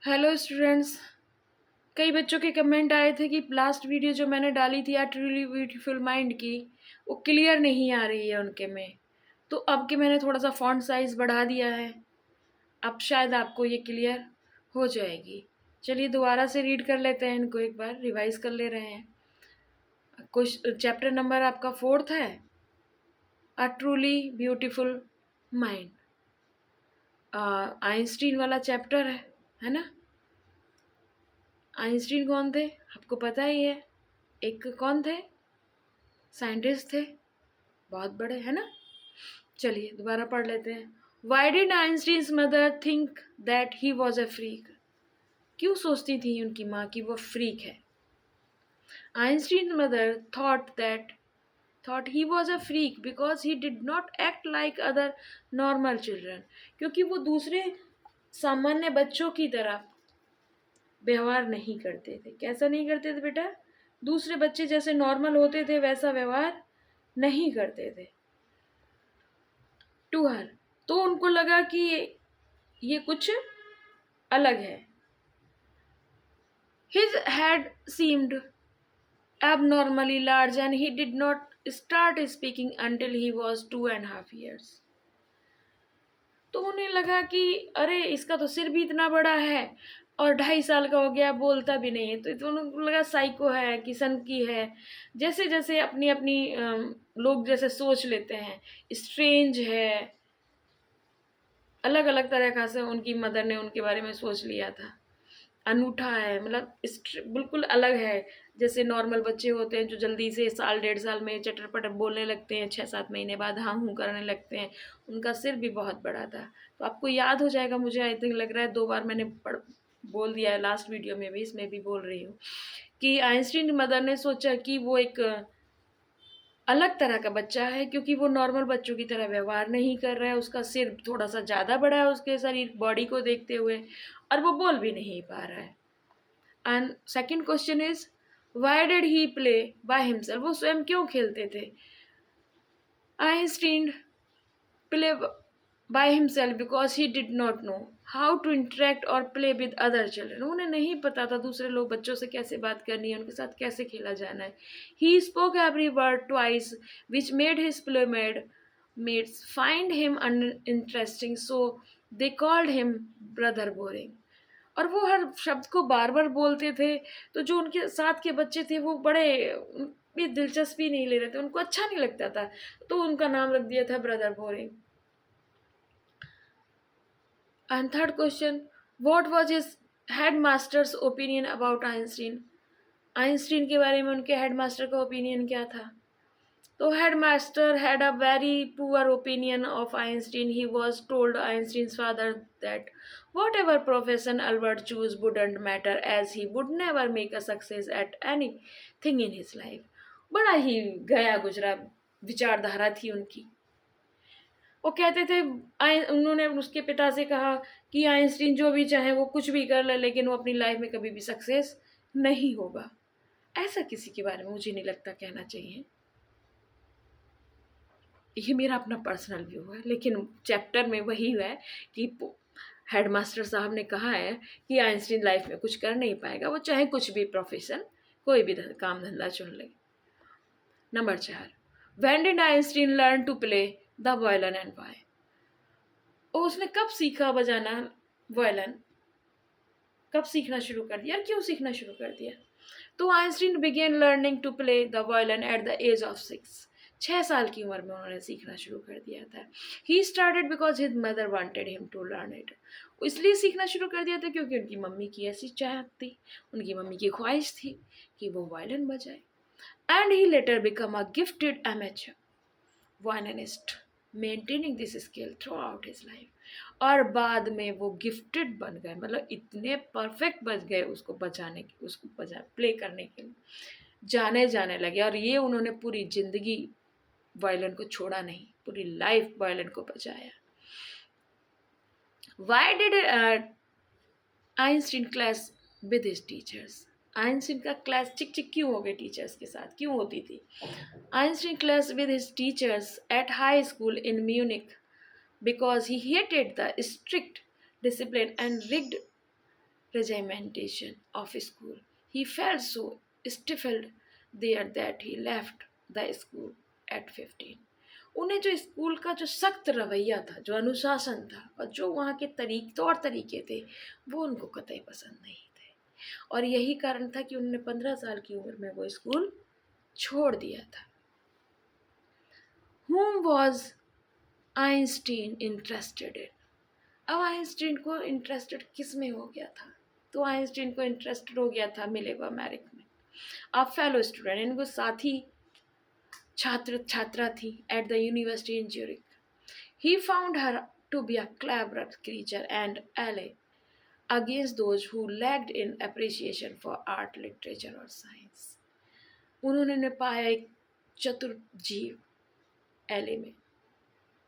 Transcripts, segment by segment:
Hello students. कई बच्चों के कमेंट आए थे कि लास्ट वीडियो जो मैंने डाली थी ट्रूली ब्यूटीफुल माइंड की, वो क्लियर नहीं आ रही है उनके में। तो अब के मैंने थोड़ा सा फॉन्ट साइज बढ़ा दिया है, अब शायद आपको ये क्लियर हो जाएगी। चलिए दोबारा से रीड कर लेते हैं, इनको एक बार रिवाइज कर ले रहे हैं। कुछ चैप्टर नंबर आपका 4th है, a truly beautiful mind. Einstein वाला चैप्टर है ना। आइंस्टीन कौन थे, आपको पता ही है। एक कौन थे, साइंटिस्ट थे, बहुत बड़े, है ना। चलिए दोबारा पढ़ लेते हैं। Why did Einstein's mother think that he was a freak. क्यों सोचती थी उनकी माँ कि वो फ्रीक है। Einstein mother thought he was a freak because he did not act like other normal children. क्योंकि वो दूसरे सामान्य बच्चों की तरह व्यवहार नहीं करते थे। कैसा नहीं करते थे बेटा, दूसरे बच्चे जैसे नॉर्मल होते थे वैसा व्यवहार नहीं करते थे। टू हर, तो उनको लगा कि ये कुछ अलग है। His head seemed abnormally large and he did not start speaking until he was 2.5 years। तो उन्हें लगा कि अरे इसका तो सिर भी इतना बड़ा है और 2.5 साल का हो गया, बोलता भी नहीं है। तो उनको लगा साइको है, किसन की है। जैसे जैसे अपनी अपनी लोग जैसे सोच लेते हैं, स्ट्रेंज है, अलग अलग तरह का से उनकी मदर ने उनके बारे में सोच लिया था। अनूठा है, मतलब बिल्कुल अलग है। जैसे नॉर्मल बच्चे होते हैं जो जल्दी से 1-1.5 साल में चटर पटर बोलने लगते हैं, 6-7 महीने बाद हाँ हूँ करने लगते हैं। उनका सिर भी बहुत बड़ा था। तो आपको याद हो जाएगा, मुझे आई थिंक लग रहा है 2 बार मैंने बोल दिया है, लास्ट वीडियो में भी, इसमें भी बोल रही हूँ कि आइंस्टीन की मदर ने सोचा कि वो एक अलग तरह का बच्चा है, क्योंकि वो नॉर्मल बच्चों की तरह व्यवहार नहीं कर रहा है। उसका सिर थोड़ा सा ज़्यादा बड़ा है उसके शरीर बॉडी को देखते हुए, और वो बोल भी नहीं पा रहा है। And second question is why did he play by himself. वो स्वयं क्यों खेलते थे। Einstein play by himself because he did not know how to interact और प्ले विद अदर चिल्ड्रन। उन्हें नहीं पता था दूसरे लोग बच्चों से कैसे बात करनी है, उनके साथ कैसे खेला जाना है। He spoke every word twice which made his playmate mates find him uninteresting, so they called him brother boring। और वो हर शब्द को बार बार बोलते थे, तो जो उनके साथ के बच्चे थे वो बड़े भी दिलचस्पी नहीं ले रहे थे, उनको अच्छा नहीं लगता था, तो उनका नाम रख दिया था brother boring. And third question, what was his headmasters opinion about Einstein. Einstein के बारे में उनके हेडमास्टर का ओपिनियन क्या था। तो headmaster had a very poor opinion of Einstein. He was told Einstein's father that whatever profession Albert chose wouldn't matter, as he would never make a success at anything in his life। बड़ा ही गया गुजरा विचारधारा थी उनकी। वो कहते थे, उन्होंने उसके पिता से कहा कि आइंस्टीन जो भी चाहे वो कुछ भी कर ले, लेकिन वो अपनी लाइफ में कभी भी सक्सेस नहीं होगा। ऐसा किसी के बारे में मुझे नहीं लगता कहना चाहिए। ये मेरा अपना पर्सनल व्यू है, लेकिन चैप्टर में वही है कि हेडमास्टर साहब ने कहा है कि आइंस्टीन लाइफ में कुछ कर नहीं पाएगा, वो चाहे कुछ भी प्रोफेशन, कोई भी काम धंधा चुन ले। Number 4, when did Einstein learn to play the violin and why. उसने कब सीखा बजाना वायलिन, कब सीखना शुरू कर दिया, क्यों सीखना शुरू कर दिया। तो Einstein began learning to play the violin at the age of 6। 6 साल की उम्र में उन्होंने सीखना शुरू कर दिया था। He started because his mother wanted him to learn it. इसलिए सीखना शुरू कर दिया था क्योंकि उनकी मम्मी की ऐसी चाहत थी, उनकी मम्मी की ख्वाहिश थी कि वो वायलिन बजाए। And he letter become a gifted amateur violinist, maintaining this skill through out his life. और बाद में वो गिफ्टेड बन गए, मतलब इतने परफेक्ट बज गए उसको बजाने के, उसको प्ले करने के लिए जाने जाने लगे। और ये उन्होंने पूरी जिंदगी वायलिन को छोड़ा नहीं, पूरी लाइफ वायलिन को बजाया। Why did Einstein class with his teachers. Einstein का क्लास चिक चिक क्यों हो गई टीचर्स के साथ, क्यों होती थी। Einstein class with his teachers at high school in Munich because he hated the strict discipline and rigged regimentation of school. He felt so stifled there that he left the school at 15. उन्हें जो school का जो सख्त रवैया था, जो अनुशासन था और जो वहाँ के तौर तरीके थे, वो उनको कतई पसंद नहीं थे। और यही कारण था कि उन्होंने 15 साल की उम्र में वो स्कूल छोड़ दिया था। Whom was Einstein interested in? अब आइंस्टीन को इंटरेस्टेड किस में हो गया था? तो आइंस्टीन को इंटरेस्टेड हो गया था मिलेवा मैरिक में। अब फेलो स्टूडेंट, इनको साथी छात्रा थी at the university in Zurich. He found her to be a clever creature and ally against those who lacked in appreciation for art, literature और साइंस। उन्होंने पाया एक चतुर जीव एले में,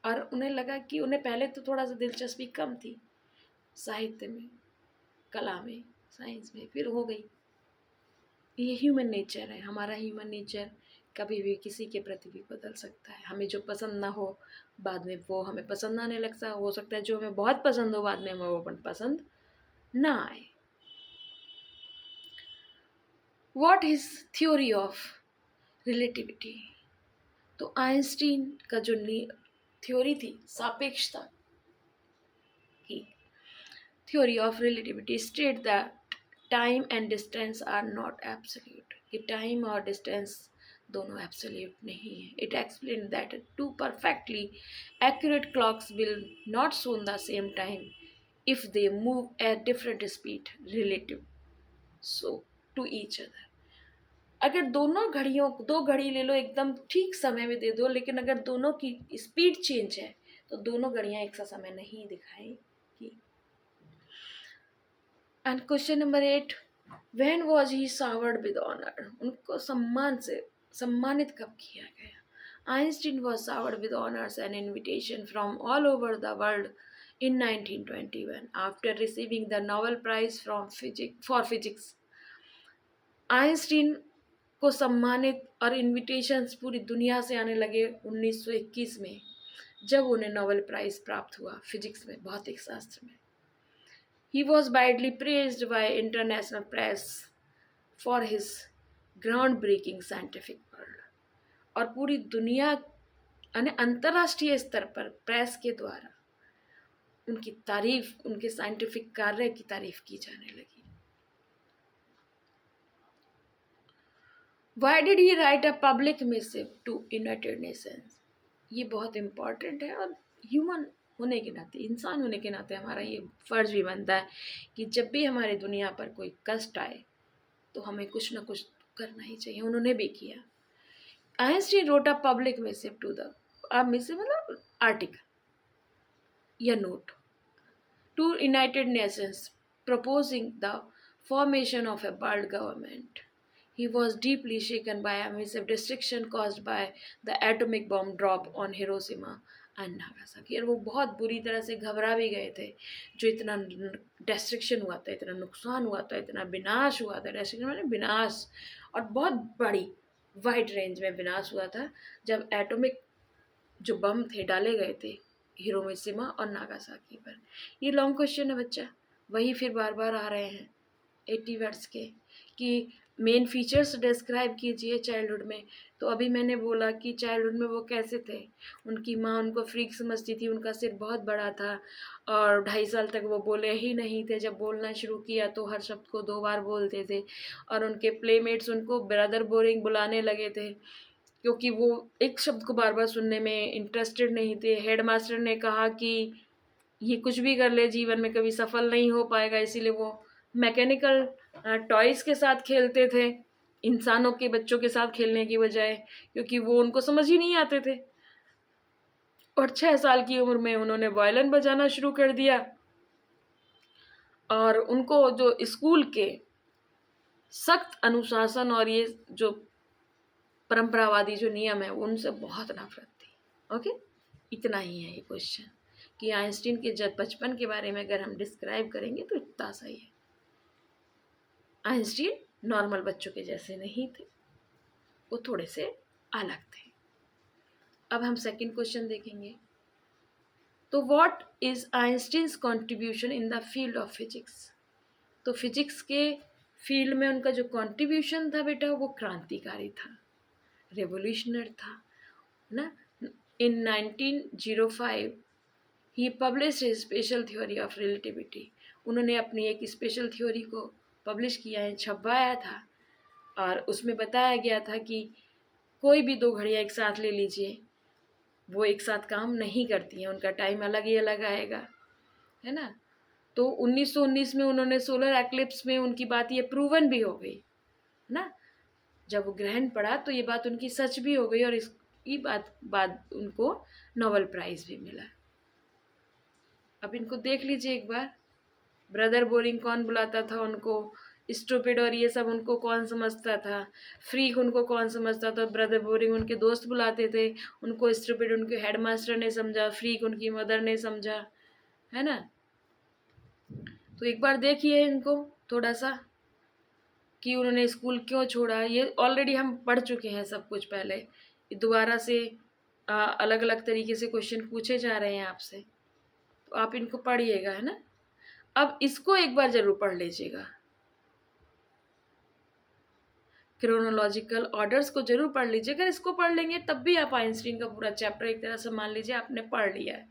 और उन्हें लगा कि उन्हें पहले तो थोड़ा सा दिलचस्पी कम थी साहित्य में, कला में, साइंस में, फिर हो गई। ये ह्यूमन नेचर है, हमारा ह्यूमन नेचर कभी भी किसी के प्रति भी बदल सकता है। हमें जो पसंद ना हो बाद में वो हमें पसंद आने लगता हो सकता है जो हमें बहुत पसंद हो बाद में हमें वो पसंद ना आए। What is theory of relativity? तो आइंस्टीन का जो थ्योरी थी सापेक्षता की, theory of relativity state that time and distance are not absolute, कि टाइम और डिस्टेंस दोनों एब्सोल्यूट नहीं है। It explain that two perfectly accurate clocks will not show the same time if they move at different speed relative so to each other. अगर दो घड़ी ले लो, एकदम ठीक समय में दे दो, लेकिन अगर दोनों की स्पीड चेंज है तो दोनों घड़ियां एक सा समय नहीं दिखाएगी। And question number 8, when was he showered with honour? उनको सम्मानित कब किया गया? Einstein was showered with honours and invitation from all over the world in 1921 after receiving the Nobel Prize for Physics. Einstein को सम्मानित और इनविटेशंस पूरी दुनिया से आने लगे 1921 में, जब उन्हें नोबेल प्राइज प्राप्त हुआ फिजिक्स में, भौतिक शास्त्र में। He was widely praised by international press for his groundbreaking scientific work. और पूरी दुनिया अंतर्राष्ट्रीय स्तर पर प्रेस के द्वारा उनकी तारीफ, उनके साइंटिफिक कार्य की तारीफ की जाने लगी। Why did he write a public missive to United Nations? ये बहुत इम्पॉर्टेंट है, और ह्यूमन होने के नाते, इंसान होने के नाते हमारा ये फ़र्ज भी बनता है कि जब भी हमारी दुनिया पर कोई कष्ट आए तो हमें कुछ ना कुछ करना ही चाहिए। उन्होंने भी किया। Einstein wrote a public missive to the missive मतलब आर्टिकल या note to United Nations proposing the formation of a world government. He was deeply shaken by a massive destruction caused by the atomic bomb drop on Hiroshima and Nagasaki. और वो बहुत बुरी तरह से घबरा भी गए थे, जो इतना डिस्ट्रक्शन हुआ था, इतना नुकसान हुआ था, इतना विनाश हुआ था। डिस्ट्रक्शन माने विनाश, और बहुत बड़ी वाइड रेंज में विनाश हुआ था जब एटॉमिक जो बम थे डाले गए थे हिरोशिमा और नागासाकी पर। ये लॉन्ग क्वेश्चन है बच्चा, वही फिर बार बार आ रहे हैं 80 वर्ड्स के, कि मेन फीचर्स डिस्क्राइब कीजिए चाइल्डहुड में। तो अभी मैंने बोला कि चाइल्डहुड में वो कैसे थे। उनकी माँ उनको फ्रीक समझती थी, उनका सिर बहुत बड़ा था और 2.5 साल तक वो बोले ही नहीं थे। जब बोलना शुरू किया तो हर शब्द को 2 बार बोलते थे, और उनके प्लेमेट्स उनको ब्रदर बोरिंग बुलाने लगे थे क्योंकि वो एक शब्द को बार बार सुनने में इंटरेस्टेड नहीं थे। हेडमास्टर ने कहा कि ये कुछ भी कर ले जीवन में कभी सफल नहीं हो पाएगा, इसीलिए वो मैकेनिकल टॉयज़ के साथ खेलते थे, इंसानों के बच्चों के साथ खेलने की बजाय, क्योंकि वो उनको समझ ही नहीं आते थे। और 6 साल की उम्र में उन्होंने वायलिन बजाना शुरू कर दिया, और उनको जो स्कूल के सख्त अनुशासन और ये जो परंपरावादी जो नियम है उनसे बहुत नफरत थी। ओके, इतना ही है ये क्वेश्चन, कि आइंस्टीन के जब बचपन के बारे में अगर हम डिस्क्राइब करेंगे तो इतना सही है। आइंस्टीन नॉर्मल बच्चों के जैसे नहीं थे, वो थोड़े से अलग थे। अब हम सेकंड क्वेश्चन देखेंगे। तो what is Einstein's contribution in the field of physics? तो फिजिक्स के फील्ड में उनका जो कंट्रीब्यूशन था बेटा वो क्रांतिकारी था, रेवोल्यूशनर था ना। In 1905 he publish special theory of relativity, उन्होंने अपनी एक स्पेशल थ्योरी को पब्लिश किया है, छपवाया था, और उसमें बताया गया था कि कोई भी दो घड़ियाँ एक साथ ले लीजिए, वो एक साथ काम नहीं करती हैं, उनका टाइम अलग ही अलग आएगा, है ना। तो 1919 में उन्होंने सोलर एक्लिप्स में उनकी बात ये प्रूवन भी हो गई ना, जब वो ग्रहण पड़ा तो ये बात उनकी सच भी हो गई, और इसकी बात बाद उनको नोबेल प्राइज़ भी मिला। अब इनको देख लीजिए एक बार, ब्रदर बोरिंग कौन बुलाता था उनको, स्टूपिड और ये सब उनको कौन समझता था, फ्रीक उनको कौन समझता था, ब्रदर बोरिंग उनके दोस्त बुलाते थे, उनको स्टूपिड उनके हेडमास्टर ने समझा, फ्रीक उनकी मदर ने समझा, है ना। तो एक बार देखिए इनको थोड़ा सा कि उन्होंने स्कूल क्यों छोड़ा, ये ऑलरेडी हम पढ़ चुके हैं सब कुछ पहले, दोबारा से अलग अलग तरीके से क्वेश्चन पूछे जा रहे हैं आपसे, तो आप इनको पढ़िएगा, है ना। अब इसको एक बार जरूर पढ़ लीजिएगा, क्रोनोलॉजिकल ऑर्डर्स को जरूर पढ़ लीजिए। अगर इसको पढ़ लेंगे तब भी आप आइंस्टीन का पूरा चैप्टर एक तरह से मान लीजिए आपने पढ़ लिया है।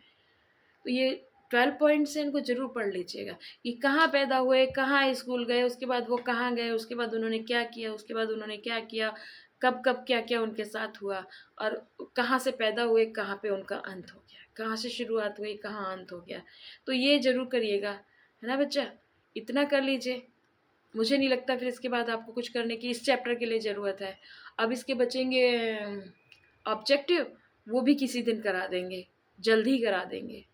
तो ये 12 पॉइंट्स हैं, इनको जरूर पढ़ लीजिएगा कि कहाँ पैदा हुए, कहाँ स्कूल गए, उसके बाद वो कहाँ गए, उसके बाद उन्होंने क्या किया, उसके बाद उन्होंने क्या किया, कब कब क्या क्या उनके साथ हुआ, और कहाँ से पैदा हुए, कहाँ पे उनका अंत हो गया, कहाँ से शुरुआत हुई, कहाँ अंत हो गया। तो ये जरूर करिएगा, है ना बच्चा, इतना कर लीजिए। मुझे नहीं लगता फिर इसके बाद आपको कुछ करने की इस चैप्टर के लिए ज़रूरत है। अब इसके बचेंगे ऑब्जेक्टिव, वो भी किसी दिन करा देंगे, जल्द ही करा देंगे।